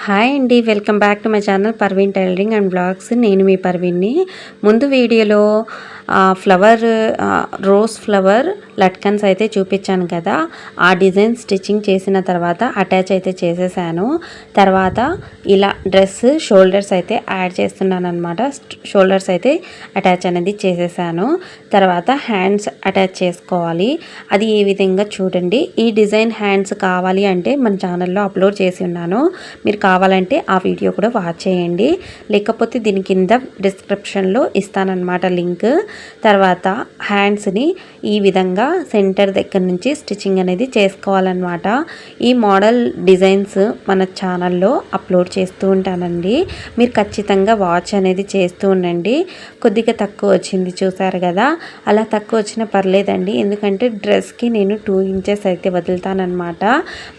Hi అండి, welcome back to my channel Parveen tailoring and blogs. నేను మీ పర్వీన్ని. ముందు వీడియోలో రోజ్ ఫ్లవర్ లట్కన్స్ అయితే చూపించాను కదా. ఆ డిజైన్ స్టిచ్చింగ్ చేసిన తర్వాత అటాచ్ అయితే చేసేసాను. తర్వాత ఇలా డ్రెస్ షోల్డర్స్ అయితే యాడ్ చేస్తున్నాను అనమాట. షోల్డర్స్ అయితే అటాచ్ అనేది చేసేసాను. తర్వాత హ్యాండ్స్ అటాచ్ చేసుకోవాలి. అది ఏ విధంగా చూడండి. ఈ డిజైన్ హ్యాండ్స్ కావాలి అంటే మన ఛానల్లో అప్లోడ్ చేసి ఉన్నాను. మీరు కావాలంటే ఆ వీడియో కూడా వాచ్ చేయండి. లేకపోతే దీని కింద డిస్క్రిప్షన్లో ఇస్తానన్నమాట లింక్. తర్వాత హ్యాండ్స్ని ఈ విధంగా సెంటర్ దగ్గర నుంచి స్టిచ్చింగ్ అనేది చేసుకోవాలన్నమాట. ఈ మోడల్ డిజైన్స్ మన ఛానల్లో అప్లోడ్ చేస్తూ ఉంటానండి. మీరు ఖచ్చితంగా వాచ్ అనేది చేస్తూ ఉండండి. కొద్దిగా తక్కువ వచ్చింది చూసారు కదా. అలా తక్కువ వచ్చినా పర్లేదండి, ఎందుకంటే డ్రెస్కి నేను 2 ఇంచెస్ అయితే వదులుతానమాట.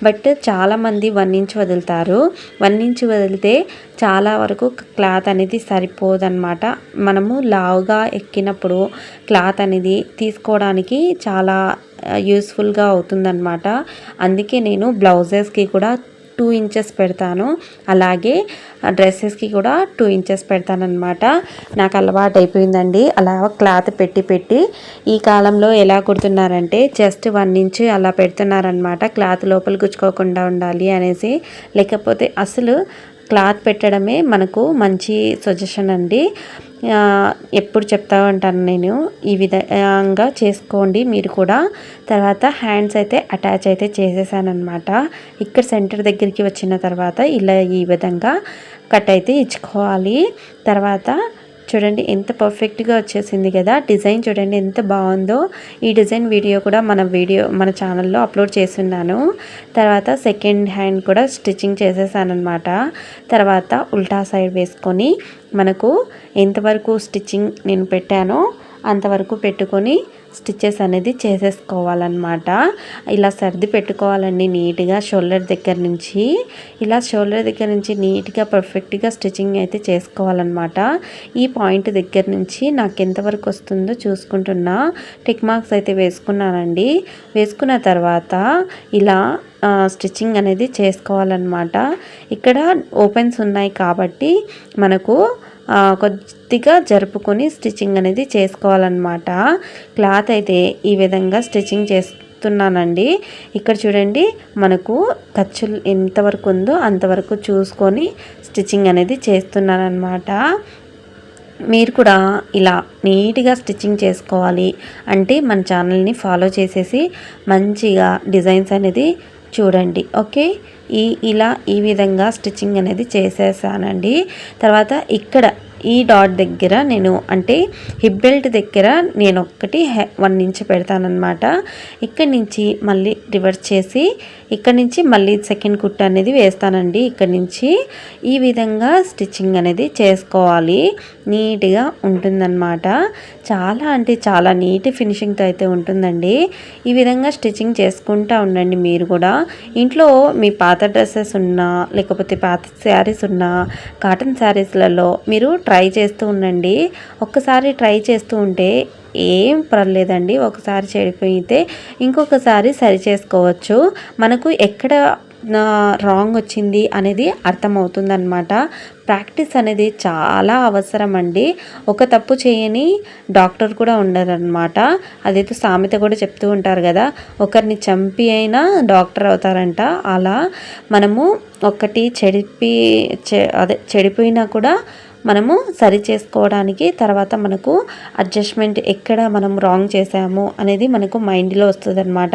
బట్ చాలామంది 1 ఇంచ్ వదులుతారు. 1 ఇంచ్ వదిలితే చాలా వరకు క్లాత్ అనేది సరిపోదన్నమాట. మనము లావుగా ఎక్కినప్పుడు క్లాత్ అనేది తీసుకోవడానికి చాలా యూస్ఫుల్గా అవుతుందన్నమాట. అందుకే నేను బ్లౌజెస్కి కూడా 2 ఇంచెస్ పెడతాను. అలాగే డ్రెస్సెస్కి కూడా 2 ఇంచెస్ పెడతానమాట. నాకు అలవాటు అయిపోయిందండి అలా క్లాత్ పెట్టి. ఈ కాలంలో ఎలా కుడుతున్నారంటే జస్ట్ 1 ఇంచ్ అలా పెడుతున్నారనమాట, క్లాత్ లోపల గుచ్చుకోకుండా ఉండాలి అనేసి. లేకపోతే అసలు క్లాత్ పెట్టడమే మనకు మంచి సజెషన్ అండి. ఎప్పుడు చెప్తా ఉంటాను నేను, ఈ విధంగా చేసుకోండి మీరు కూడా. తర్వాత హ్యాండ్స్ అయితే అటాచ్ అయితే చేసేసానమాట. ఇక్కడ సెంటర్ దగ్గరికి వచ్చిన తర్వాత ఇలా ఈ విధంగా కట్ అయితే ఇచ్చుకోవాలి. తర్వాత చూడండి ఎంత పర్ఫెక్ట్గా వచ్చేసింది కదా. డిజైన్ చూడండి ఎంత బాగుందో. ఈ డిజైన్ వీడియో కూడా మన ఛానల్లో అప్లోడ్ చేస్తున్నాను. తర్వాత సెకండ్ హ్యాండ్ కూడా స్టిచ్చింగ్ చేసేసానమాట. తర్వాత ఉల్టా సైడ్ వేసుకొని మనకు ఎంతవరకు స్టిచ్చింగ్ నేను పెట్టానో అంతవరకు పెట్టుకొని స్టిచ్చెస్ అనేది చేసేసుకోవాలన్నమాట. ఇలా సర్ది పెట్టుకోవాలండి నీట్గా. షోల్డర్ దగ్గర నుంచి నీట్గా పర్ఫెక్ట్గా స్టిచ్చింగ్ అయితే చేసుకోవాలన్నమాట. ఈ పాయింట్ దగ్గర నుంచి నాకు ఎంతవరకు వస్తుందో చూసుకుంటున్నా. టిక్ మార్క్స్ అయితే వేసుకున్నానండి. వేసుకున్న తర్వాత ఇలా స్టిచ్చింగ్ అనేది చేసుకోవాలన్నమాట. ఇక్కడ ఓపెన్స్ ఉన్నాయి కాబట్టి మనకు కొద్దిగా జరుపుకొని స్టిచ్చింగ్ అనేది చేసుకోవాలన్నమాట. క్లాత్ అయితే ఈ విధంగా స్టిచ్చింగ్ చేస్తున్నానండి. ఇక్కడ చూడండి మనకు ఖర్చులు ఎంతవరకు ఉందో అంతవరకు చూసుకొని స్టిచ్చింగ్ అనేది చేస్తున్నానన్నమాట. మీరు కూడా ఇలా నీట్గా స్టిచ్చింగ్ చేసుకోవాలి అంటే మన ఛానల్ని ఫాలో చేసేసి మంచిగా డిజైన్స్ అనేది చూడండి. ఓకే, ఈ విధంగా స్టిచ్చింగ్ అనేది చేసేసానండి. తర్వాత ఇక్కడ ఈ డాట్ దగ్గర నేను అంటే హిప్ బెల్ట్ దగ్గర నేను 1 ఇంచ్ పెడతానమాట. ఇక్కడి నుంచి మళ్ళీ రివర్స్ చేసి ఇక్కడ నుంచి మళ్ళీ సెకండ్ కుట్టు అనేది వేస్తానండి. ఇక్కడ నుంచి ఈ విధంగా స్టిచ్చింగ్ అనేది చేసుకోవాలి. నీట్గా ఉంటుందన్నమాట. చాలా అంటే చాలా నీట్ ఫినిషింగ్తో అయితే ఉంటుందండి. ఈ విధంగా స్టిచ్చింగ్ చేసుకుంటూ ఉండండి మీరు కూడా. ఇంట్లో మీ పాత డ్రెస్సెస్ ఉన్నా లేకపోతే పాత శారీస్ ఉన్నా కాటన్ శారీస్లలో మీరు ట్రై చేస్తూ ఉండండి. ఒక్కసారి ట్రై చేస్తూ ఉంటే ఏం పర్లేదండి. ఒకసారి చెడిపోయితే ఇంకొకసారి సరి చేసుకోవచ్చు. మనకు ఎక్కడ రాంగ్ వచ్చింది అనేది అర్థమవుతుందన్నమాట. ప్రాక్టీస్ అనేది చాలా అవసరం అండి. ఒక తప్పు చేయని డాక్టర్ కూడా ఉండరన్నమాట. అదైతే సామెత కూడా చెప్తూ ఉంటారు కదా, ఒకరిని చంపి అయినా డాక్టర్ అవుతారంట. అలా మనము ఒకటి చెడిపోయినా కూడా మనము సరి చేసుకోవడానికి తర్వాత మనకు అడ్జస్ట్మెంట్ ఎక్కడ మనం రాంగ్ చేసాము అనేది మనకు మైండ్లో వస్తుంది అనమాట.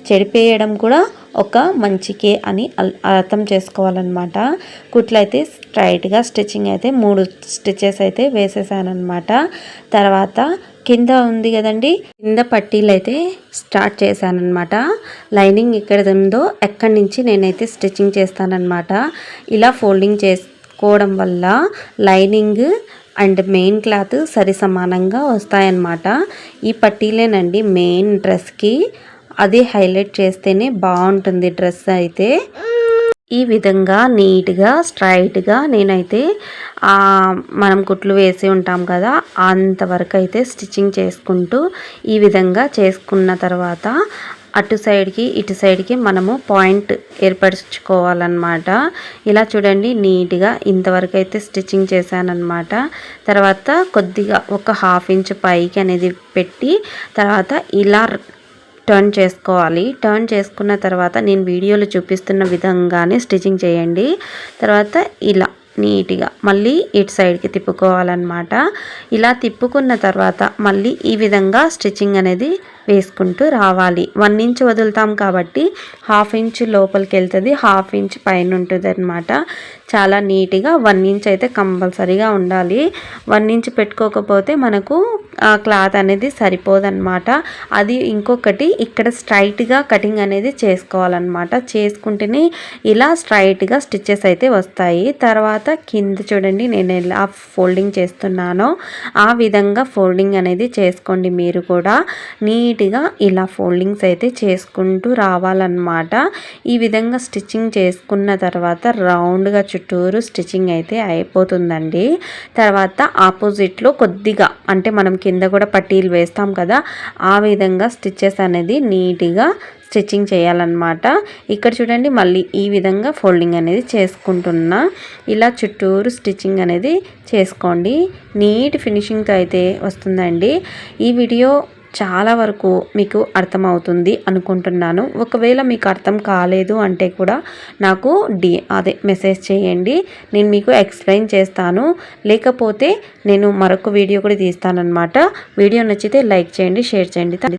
చెడిపోయడం కూడా ఒక మంచికే అని అర్థం చేసుకోవాలన్నమాట. కుట్లు అయితే స్ట్రైట్గా స్టిచ్చింగ్ అయితే 3 స్టిచెస్ అయితే వేసేసానమాట. తర్వాత కింద ఉంది కదండి, కింద పట్టీలు అయితే స్టార్ట్ చేశానమాట. లైనింగ్ ఎక్కడ ఉందో ఎక్కడి నుంచి నేనైతే స్టిచ్చింగ్ చేస్తానన్నమాట. ఇలా ఫోల్డింగ్ చేసుకోవడం వల్ల లైనింగ్ అండ్ మెయిన్ క్లాత్ సరి సమానంగా వస్తాయన్నమాట. ఈ పట్టీలేనండి మెయిన్ డ్రెస్కి. అది హైలైట్ చేస్తేనే బాగుంటుంది డ్రెస్ అయితే. ఈ విధంగా నీట్గా స్ట్రైట్గా నేనైతే మనం కుట్లు వేసి ఉంటాం కదా అంతవరకు అయితే స్టిచ్చింగ్ చేసుకుంటూ ఈ విధంగా చేసుకున్న తర్వాత అటు సైడ్కి ఇటు సైడ్కి మనము పాయింట్ ఏర్పరచుకోవాలన్నమాట. ఇలా చూడండి నీట్గా ఇంతవరకు అయితే స్టిచ్చింగ్ చేశానన్నమాట. తర్వాత కొద్దిగా ఒక హాఫ్ ఇంచ్ పైకి అనేది పెట్టి తర్వాత ఇలా టర్న్ చేసుకోవాలి. టర్న్ చేసుకున్న తర్వాత నేను వీడియోలో చూపిస్తున్న విధంగానే స్టిచ్చింగ్ చేయండి. తర్వాత ఇలా నీట్గా మళ్ళీ ఇటు సైడ్కి తిప్పుకోవాలన్నమాట. ఇలా తిప్పుకున్న తర్వాత మళ్ళీ ఈ విధంగా స్టిచ్చింగ్ అనేది వేసుకుంటూ రావాలి. 1 ఇంచ్ వదులుతాం కాబట్టి హాఫ్ ఇంచ్ లోపలికి వెళ్తుంది, హాఫ్ ఇంచ్ పైన ఉంటుంది అనమాట. చాలా నీట్గా 1 ఇంచ్ అయితే కంపల్సరీగా ఉండాలి. 1 ఇంచ్ పెట్టుకోకపోతే మనకు ఆ క్లాత్ అనేది సరిపోదన్నమాట. అది ఇంకొకటి ఇక్కడ స్ట్రైట్గా కటింగ్ అనేది చేసుకోవాలన్నమాట. చేసుకుంటేనే ఇలా స్ట్రైట్గా స్టిచ్చెస్ అయితే వస్తాయి. తర్వాత కింద చూడండి నేను ఎలా ఫోల్డింగ్ చేస్తున్నానో ఆ విధంగా ఫోల్డింగ్ అనేది చేసుకోండి. మీరు కూడా నీట్గా ఇలా ఫోల్డింగ్స్ అయితే చేసుకుంటూ రావాలన్నమాట. ఈ విధంగా స్టిచ్చింగ్ చేసుకున్న తర్వాత రౌండ్గా చుట్టూరు స్టిచ్చింగ్ అయితే అయిపోతుందండి. తర్వాత ఆపోజిట్లో కొద్దిగా అంటే మనం కింద కూడా పట్టీలు వేస్తాం కదా, ఆ విధంగా స్టిచ్చెస్ అనేది నీట్గా స్టిచ్చింగ్ చేయాలన్నమాట. ఇక్కడ చూడండి మళ్ళీ ఈ విధంగా ఫోల్డింగ్ అనేది చేసుకుంటున్నా. ఇలా చుట్టూరు స్టిచ్చింగ్ అనేది చేసుకోండి. నీట్ ఫినిషింగ్తో అయితే వస్తుందండి. ఈ వీడియో చాలా వరకు మీకు అర్థమవుతుంది అనుకుంటున్నాను. ఒకవేళ మీకు అర్థం కాలేదు అంటే కూడా నాకు మెసేజ్ చేయండి, నేను మీకు ఎక్స్ప్లెయిన్ చేస్తాను. లేకపోతే నేను మరొక వీడియో కూడా తీస్తానన్నమాట. వీడియో నచ్చితే లైక్ చేయండి, షేర్ చేయండి.